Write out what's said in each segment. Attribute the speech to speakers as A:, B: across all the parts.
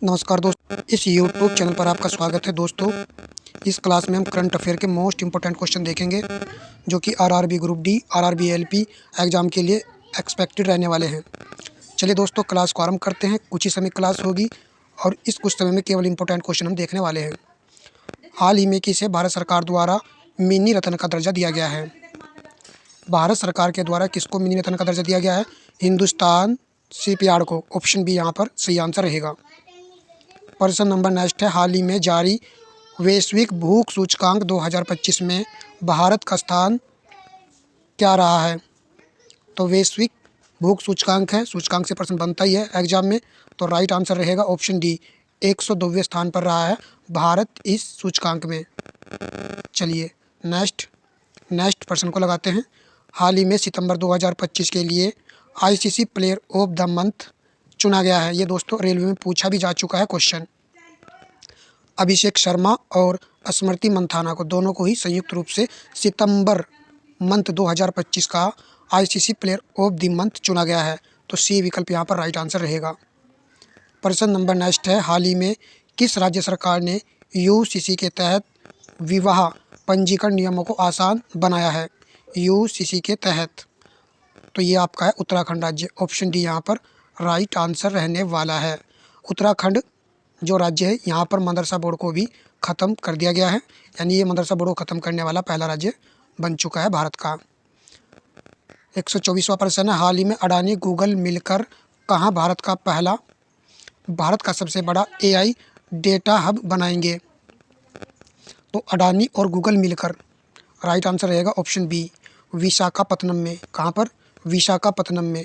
A: नमस्कार दोस्तों, इस यूट्यूब चैनल पर आपका स्वागत है। दोस्तों, इस क्लास में हम करंट अफेयर के मोस्ट इंपॉर्टेंट क्वेश्चन देखेंगे जो कि RRB group D, RRB LP exam के लिए एक्सपेक्टेड रहने वाले हैं। चलिए दोस्तों, क्लास को आरंभ करते हैं। कुछ ही समय क्लास होगी और इस कुछ समय में केवल इंपॉर्टेंट क्वेश्चन हम देखने वाले हैं। हाल ही में किसे भारत सरकार द्वारा मिनी रत्न का दर्जा दिया गया है? भारत सरकार के द्वारा किसको मिनी रत्न का दर्जा दिया गया है? हिंदुस्तान शिपयार्ड को। ऑप्शन बी यहाँ पर सही आंसर रहेगा। प्रश्न नंबर नेक्स्ट है, हाल ही में जारी वैश्विक भूख सूचकांक 2025 में भारत का स्थान क्या रहा है? तो वैश्विक भूख सूचकांक है, सूचकांक से प्रश्न बनता ही है एग्जाम में, तो राइट आंसर रहेगा ऑप्शन डी। 102वें स्थान पर रहा है भारत इस सूचकांक में। चलिए नेक्स्ट प्रश्न को लगाते हैं। हाल ही में सितंबर 2025 के लिए ICC player of the month चुना गया है। ये दोस्तों रेलवे में पूछा भी जा चुका है क्वेश्चन। अभिषेक शर्मा और स्मृति मंथाना को, दोनों को ही संयुक्त रूप से सितंबर मंथ 2025 का ICC player of the month चुना गया है। तो सी विकल्प यहाँ पर राइट आंसर रहेगा। प्रश्न नंबर नेक्स्ट है, हाल ही में किस राज्य सरकार ने यूसीसी के तहत विवाह पंजीकरण नियमों को आसान बनाया है? यूसीसी के तहत, तो ये आपका है उत्तराखंड राज्य। ऑप्शन डी यहाँ पर राइट आंसर रहने वाला है। उत्तराखंड जो राज्य है, यहाँ पर मदरसा बोर्ड को भी ख़त्म कर दिया गया है, यानी ये मदरसा बोर्ड को ख़त्म करने वाला पहला राज्य बन चुका है भारत का। 124वां प्रश्न है, हाल ही में अडानी गूगल मिलकर कहाँ भारत का सबसे बड़ा एआई डेटा हब बनाएंगे? तो अडानी और गूगल मिलकर, राइट आंसर रहेगा ऑप्शन बी, विशाखापत्तनम में। कहाँ पर? विशाखापत्तनम में।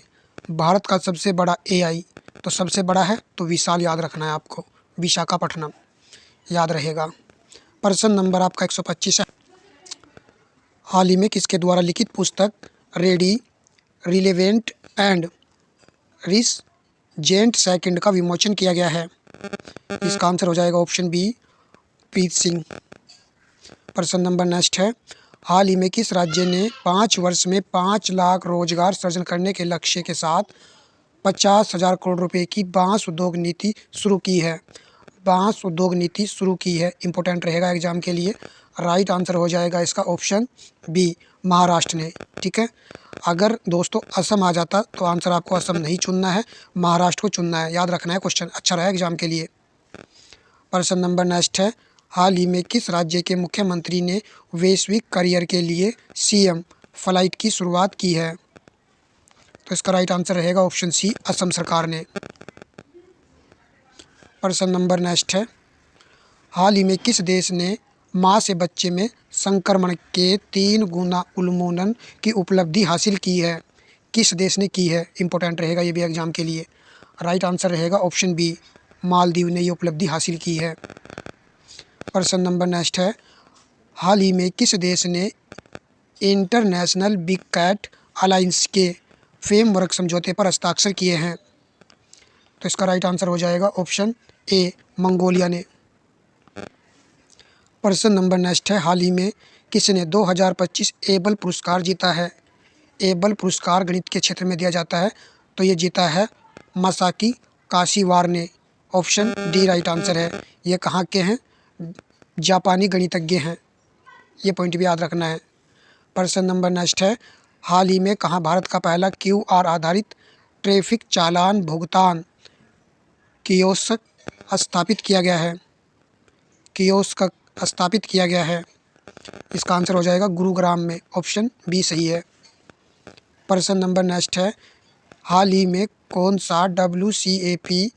A: भारत का सबसे बड़ा एआई, तो सबसे बड़ा है तो विशाल याद रखना है आपको, विशाखापट्टनम याद रहेगा। प्रश्न नंबर आपका 125 है, हाल ही में किसके द्वारा लिखित पुस्तक ready, relevant and resurgent second का विमोचन किया गया है? इसका आंसर हो जाएगा ऑप्शन बी, प्रीत सिंह। प्रश्न नंबर नेक्स्ट है, हाल ही में किस राज्य ने 5 वर्ष में 5 लाख रोजगार सृजन करने के लक्ष्य के साथ 50,000 करोड़ रुपए की बांस उद्योग नीति शुरू की है? बांस उद्योग नीति शुरू की है, इंपॉर्टेंट रहेगा एग्जाम के लिए। राइट आंसर हो जाएगा इसका ऑप्शन बी, महाराष्ट्र ने। ठीक है, अगर दोस्तों असम आ जाता तो आंसर आपको असम नहीं चुनना है, महाराष्ट्र को चुनना है। याद रखना है, क्वेश्चन अच्छा रहा एग्जाम के लिए। प्रश्न नंबर नेक्स्ट है, हाल ही में किस राज्य के मुख्यमंत्री ने वैश्विक करियर के लिए सीएम फ्लाइट की शुरुआत की है? तो इसका राइट आंसर रहेगा ऑप्शन सी, असम सरकार ने। प्रश्न नंबर नेक्स्ट है, हाल ही में किस देश ने मां से बच्चे में संक्रमण के 3 गुना उन्मूलन की उपलब्धि हासिल की है? किस देश ने की है? इंपॉर्टेंट रहेगा ये भी एग्जाम के लिए। राइट आंसर रहेगा ऑप्शन बी, मालदीव ने ये उपलब्धि हासिल की है। प्रश्न नंबर नेक्स्ट है, हाल ही में किस देश ने इंटरनेशनल बिग कैट अलायंस के फ्रेमवर्क समझौते पर हस्ताक्षर किए हैं? तो इसका राइट आंसर हो जाएगा ऑप्शन ए, मंगोलिया ने। प्रश्न नंबर नेक्स्ट है, हाल ही में किसने 2025 एबल पुरस्कार जीता है? एबल पुरस्कार गणित के क्षेत्र में दिया जाता है, तो ये जीता है मसाकी काशीवार ने। ऑप्शन डी राइट आंसर है। ये कहाँ के हैं? जापानी गणितज्ञ हैं, ये पॉइंट भी याद रखना है। प्रश्न नंबर नेक्स्ट है, हाल ही में कहाँ भारत का पहला क्यूआर आधारित ट्रैफिक चालान भुगतान कियोस्क स्थापित किया गया है? कियोस्क स्थापित किया गया है, इसका आंसर हो जाएगा गुरुग्राम में। ऑप्शन बी सही है। प्रश्न नंबर नेक्स्ट है, हाल ही में कौन सा WCAP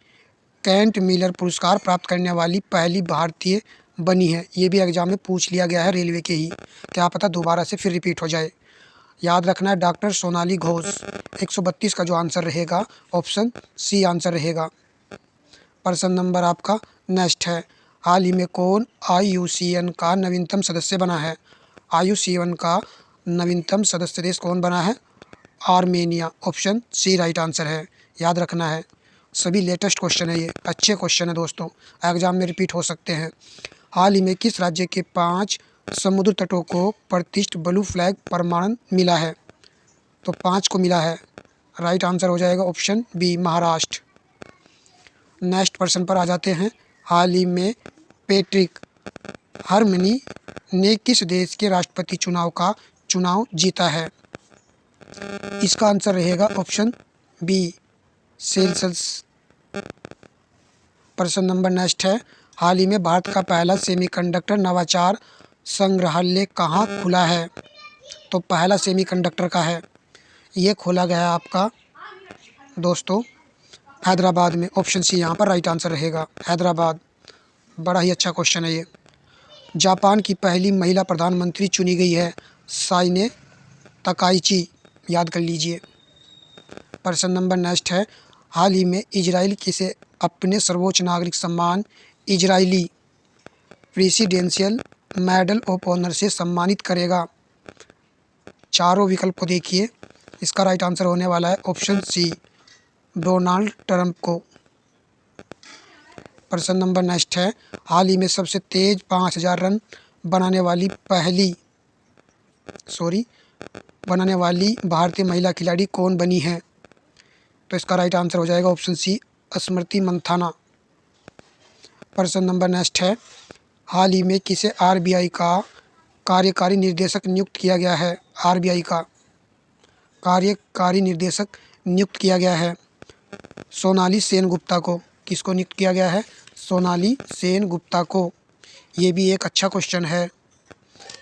A: कैंट मिलर पुरस्कार प्राप्त करने वाली पहली भारतीय बनी है? ये भी एग्जाम में पूछ लिया गया है रेलवे के ही, क्या पता दोबारा से फिर रिपीट हो जाए। याद रखना है, डॉक्टर सोनाली घोष। 132 का जो आंसर रहेगा ऑप्शन सी आंसर रहेगा। प्रश्न नंबर आपका नेक्स्ट है, हाल ही में कौन IUCN का नवीनतम सदस्य बना है? IUCN का नवीनतम सदस्य देश कौन बना है? Armenia. Option C right answer है। याद रखना है, सभी लेटेस्ट क्वेश्चन है, ये अच्छे क्वेश्चन है दोस्तों, एग्जाम में रिपीट हो सकते हैं। हाल ही में किस राज्य के 5 समुद्र तटों को प्रतिष्ठित ब्लू फ्लैग प्रमाणन मिला है? तो 5 को मिला है। राइट आंसर हो जाएगा ऑप्शन बी, महाराष्ट्र। नेक्स्ट प्रश्न पर आ जाते हैं। हाल ही में पैट्रिक हर्मनी ने किस देश के राष्ट्रपति चुनाव जीता है? इसका आंसर रहेगा ऑप्शन बी, सेशल्स। प्रश्न नंबर नेक्स्ट है। हाल ही में भारत का पहला सेमीकंडक्टर नवाचार संग्रहालय कहाँ खुला है? तो पहला सेमीकंडक्टर का है, ये खोला गया आपका दोस्तों हैदराबाद में। ऑप्शन सी यहाँ पर राइट आंसर रहेगा, हैदराबाद। बड़ा ही अच्छा क्वेश्चन है ये। जापान की पहली महिला प्रधानमंत्री चुनी गई है, साइने तकाइची, याद कर लीजिए। प्रश्न नंबर नेक्स्ट है। हाल ही में इजराइल किसे अपने सर्वोच्च नागरिक सम्मान Israeli presidential medal of honour से सम्मानित करेगा? चारों विकल्प को देखिए, इसका राइट आंसर होने वाला है ऑप्शन सी, डोनाल्ड ट्रंप को। प्रश्न नंबर नेक्स्ट है। हाल ही में सबसे तेज 5000 रन बनाने वाली भारतीय महिला खिलाड़ी कौन बनी है? तो इसका राइट आंसर हो जाएगा ऑप्शन सी, स्मृति मंथाना। प्रश्न नंबर नेक्स्ट है। हाल ही में किसे आरबीआई का कार्यकारी निर्देशक नियुक्त किया गया है? आरबीआई का कार्यकारी निर्देशक नियुक्त किया गया है सोनाली सेनगुप्ता को। किसको नियुक्त किया गया है? सोनाली सेनगुप्ता को। ये भी एक अच्छा क्वेश्चन है।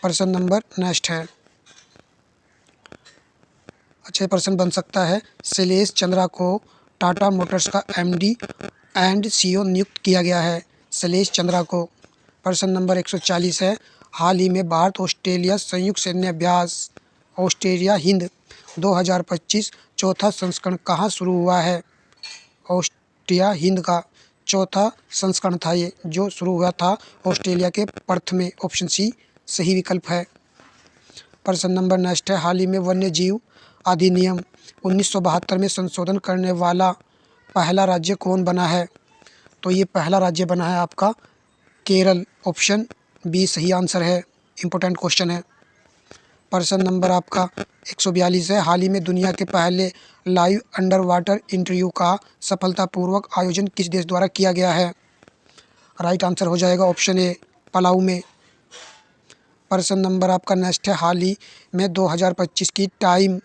A: प्रश्न नंबर नेक्स्ट है। अच्छा प्रश्न बन सकता है। शैलेश चंद्रा को टाटा मोटर्स का एमडी एंड सीईओ नियुक्त किया गया है, शैलेश चंद्रा को। प्रश्न नंबर 140 है। हाल ही में भारत ऑस्ट्रेलिया संयुक्त सैन्य अभ्यास ऑस्ट्रेलिया हिंद 2025 चौथा संस्करण कहाँ शुरू हुआ है? ऑस्ट्रेलिया हिंद का चौथा संस्करण था ये, जो शुरू हुआ था ऑस्ट्रेलिया के पर्थ में। ऑप्शन सी सही विकल्प है। प्रश्न नंबर नेक्स्ट है। हाल ही में वन्य जीव अधिनियम 1972 में संशोधन करने वाला पहला राज्य कौन बना है? तो ये पहला राज्य बना है आपका केरल। ऑप्शन बी सही आंसर है, इम्पोर्टेंट क्वेश्चन है। प्रश्न नंबर आपका 142 है। हाल ही में दुनिया के पहले लाइव अंडर वाटर इंटरव्यू का सफलतापूर्वक आयोजन किस देश द्वारा किया गया है? राइट आंसर हो जाएगा ऑप्शन ए, पलाऊ में। प्रश्न नंबर आपका नेक्स्ट है। हाल ही में 2025 की टाइम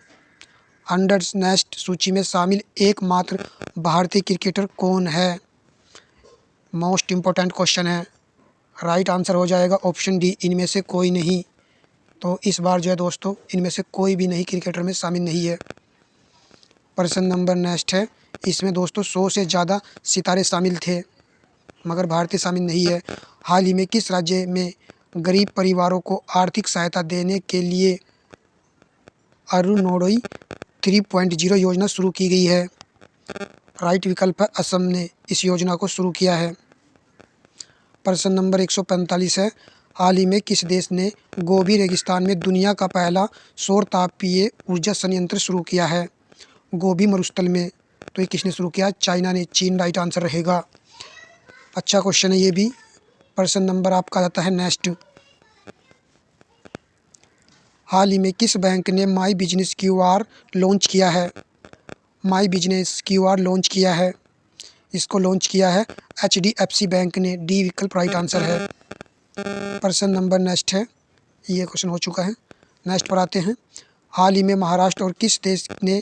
A: हंड्रेड्स नेक्स्ट सूची में शामिल एकमात्र भारतीय क्रिकेटर कौन है? मोस्ट इम्पोर्टेंट क्वेश्चन है। राइट आंसर हो जाएगा ऑप्शन डी, इनमें से कोई नहीं। तो इस बार जो है दोस्तों इनमें से कोई भी नहीं क्रिकेटर में शामिल नहीं है। प्रश्न नंबर नेक्स्ट है। इसमें दोस्तों 100 से ज़्यादा सितारे शामिल थे, मगर भारतीय शामिल नहीं है। हाल ही में किस राज्य में गरीब परिवारों को आर्थिक सहायता देने के लिए अरुणोदय 3.0 योजना शुरू की गई है? राइट विकल्प है, असम ने इस योजना को शुरू किया है। प्रश्न नंबर 145 है। हाल ही में किस देश ने गोबी रेगिस्तान में दुनिया का पहला सौर तापीय ऊर्जा संयंत्र शुरू किया है? गोबी मरुस्थल में। तो ये किसने शुरू किया? चाइना ने, चीन राइट आंसर रहेगा। अच्छा क्वेश्चन है ये भी। प्रश्न नंबर आपका आता है नेक्स्ट। हाल ही में किस बैंक ने माई बिजनेस क्यूआर लॉन्च किया है? माई बिजनेस क्यूआर लॉन्च किया है, इसको लॉन्च किया है HDFC बैंक ने, डी विकल्प राइट आंसर है। प्रश्न नंबर नेक्स्ट है, ये क्वेश्चन हो चुका है। नेक्स्ट पर आते हैं। हाल ही में महाराष्ट्र और किस देश ने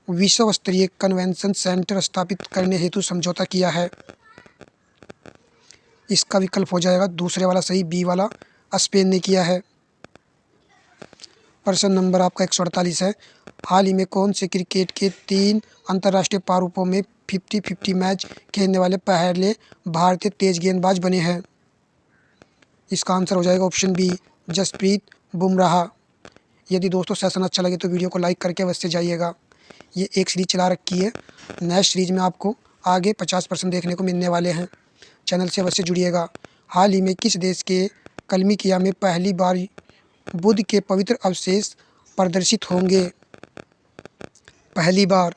A: विश्व स्तरीय कन्वेंशन सेंटर स्थापित करने हेतु समझौता किया है? इसका विकल्प हो जाएगा दूसरे वाला सही, बी वाला, स्पेन ने किया है। प्रश्न नंबर आपका 148 है। हाल ही में कौन से क्रिकेट के 3 अंतर्राष्ट्रीय प्रारूपों में 50-50 मैच खेलने वाले पहले भारतीय तेज गेंदबाज बने हैं? इसका आंसर हो जाएगा ऑप्शन बी, जसप्रीत बुमराह। यदि दोस्तों सेशन अच्छा लगे तो वीडियो को लाइक करके अवश्य जाइएगा। ये एक सीरीज चला रखी है, नेक्स्ट सीरीज में आपको आगे 50% देखने को मिलने वाले हैं। चैनल से अवश्य जुड़िएगा। हाल ही में किस देश के कलमिकिया में पहली बार बुद्ध के पवित्र अवशेष प्रदर्शित होंगे? पहली बार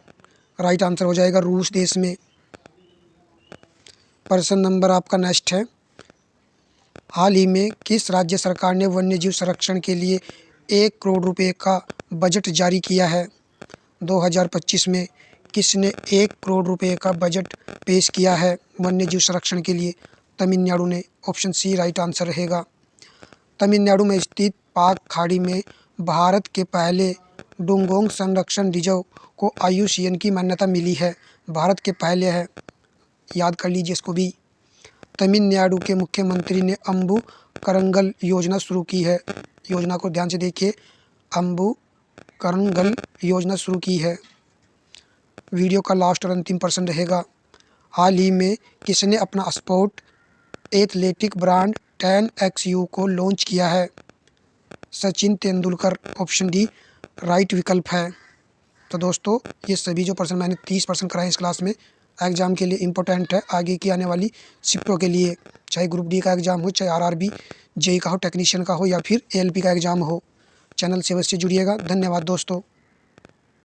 A: राइट आंसर हो जाएगा रूस देश में। प्रश्न नंबर आपका नेक्स्ट है। हाल ही में किस राज्य सरकार ने वन्यजीव संरक्षण के लिए 1 करोड़ रुपए का बजट जारी किया है? 2025 में किसने 1 करोड़ रुपए का बजट पेश किया है वन्यजीव संरक्षण के लिए? तमिलनाडु ने। ऑप्शन सी राइट आंसर रहेगा। तमिलनाडु में स्थित पाक खाड़ी में भारत के पहले डुगोंग संरक्षण रिजर्व को IUCN की मान्यता मिली है। भारत के पहले है, याद कर लीजिए इसको भी। तमिलनाडु के मुख्यमंत्री ने अम्बु करंगल योजना शुरू की है। योजना को ध्यान से देखिए, अम्बु करंगल योजना शुरू की है। वीडियो का लास्ट और अंतिम प्रश्न रहेगा, हाल ही में किसने अपना स्पोर्ट एथलेटिक ब्रांड 10XU को लॉन्च किया है? Sachin Tendulkar. Option D right विकल्प है। तो दोस्तों, ये सभी जो प्रश्न मैंने 30 प्रश्न कराए इस क्लास में, एग्जाम के लिए इम्पोर्टेंट है, आगे की आने वाली शिफ्टों के लिए, चाहे ग्रुप डी का एग्जाम हो, चाहे RRB JEE का हो, टेक्नीशियन का हो, या फिर ALP का एग्जाम हो। चैनल से अवश्य जुड़िएगा। धन्यवाद दोस्तों।